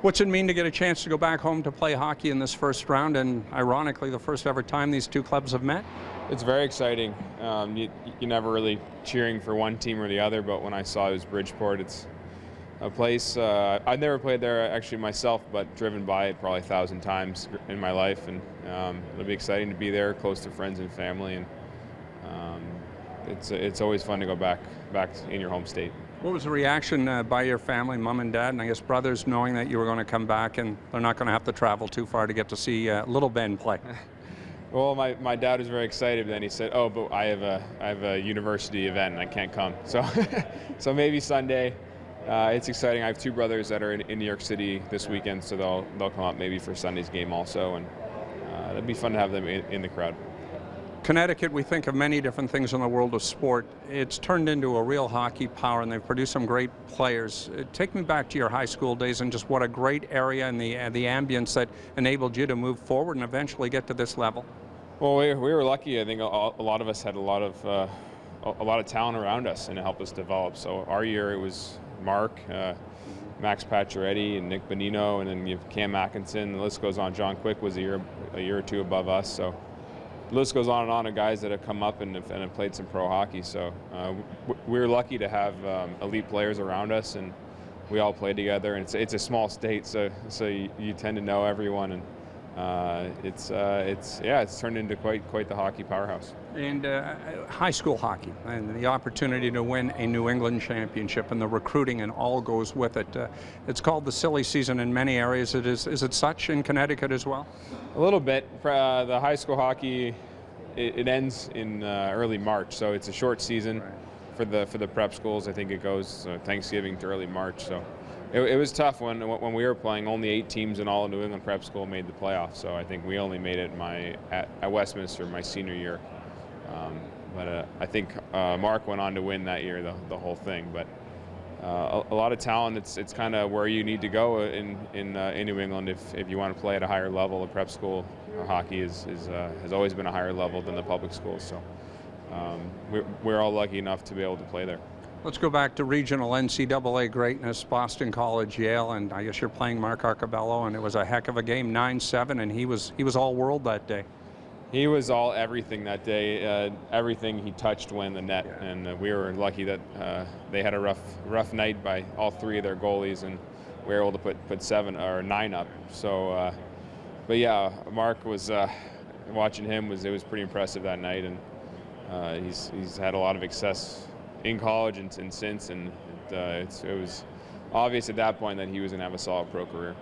What's it mean to get a chance to go back home to play hockey in this first round, and ironically the first ever time these two clubs have met? It's very exciting. You're never really cheering for one team or the other, but when I saw it was Bridgeport, it's a place I've never played there actually myself, but driven by it probably 1,000 times in my life, and it'll be exciting to be there, close to friends and family, and it's always fun to go back in your home state. What was the reaction by your family, mom and dad, and I guess brothers, knowing that you were going to come back and they're not going to have to travel too far to get to see little Ben play? Well, my dad was very excited, but then he said, "Oh, but I have a university event and I can't come." So, so maybe Sunday. It's exciting. I have two brothers that are in New York City this weekend, so they'll come up maybe for Sunday's game also, and it'll be fun to have them in the crowd. Connecticut, we think of many different things in the world of sport. It's turned into a real hockey power, and they've produced some great players. Take me back to your high school days and just what a great area and the ambience that enabled you to move forward and eventually get to this level. Well, we were lucky. I think a lot of us had a lot of talent around us, and it helped us develop. So our year, it was Mark, Max Pacioretty, and Nick Bonino, and then you have Cam Atkinson. The list goes on. John Quick was a year or two above us. So the list goes on and on of guys that have come up and have played some pro hockey. So we were lucky to have elite players around us, and we all played together. And it's a small state, so you tend to know everyone, and it's turned into quite the hockey powerhouse. And high school hockey and the opportunity to win a New England championship and the recruiting and all goes with it. It's called the silly season in many areas. Is it such in Connecticut as well? A little bit. The high school hockey, it ends in early March, so it's a short season. Right. For the prep schools. I think it goes Thanksgiving to early March. So it was tough when we were playing. Only 8 teams in all of New England prep school made the playoffs. So I think we only made it at Westminster my senior year. But I think Mark went on to win that year, the whole thing. But a lot of talent. It's kind of where you need to go in New England if you want to play at a higher level. The prep school hockey has always been a higher level than the public schools. So we're all lucky enough to be able to play there. Let's go back to regional NCAA greatness, Boston College, Yale, and I guess you're playing Mark Arcabello, and it was a heck of a game, 9-7, and he was all world that day. He was all everything that day. Everything he touched went in the net, and we were lucky that they had a rough night by all 3 of their goalies, and we were able to put 7 or 9 up. So, but yeah, Mark was watching him it was pretty impressive that night, and he's had a lot of success in college and since, and it was obvious at that point that he was going to have a solid pro career.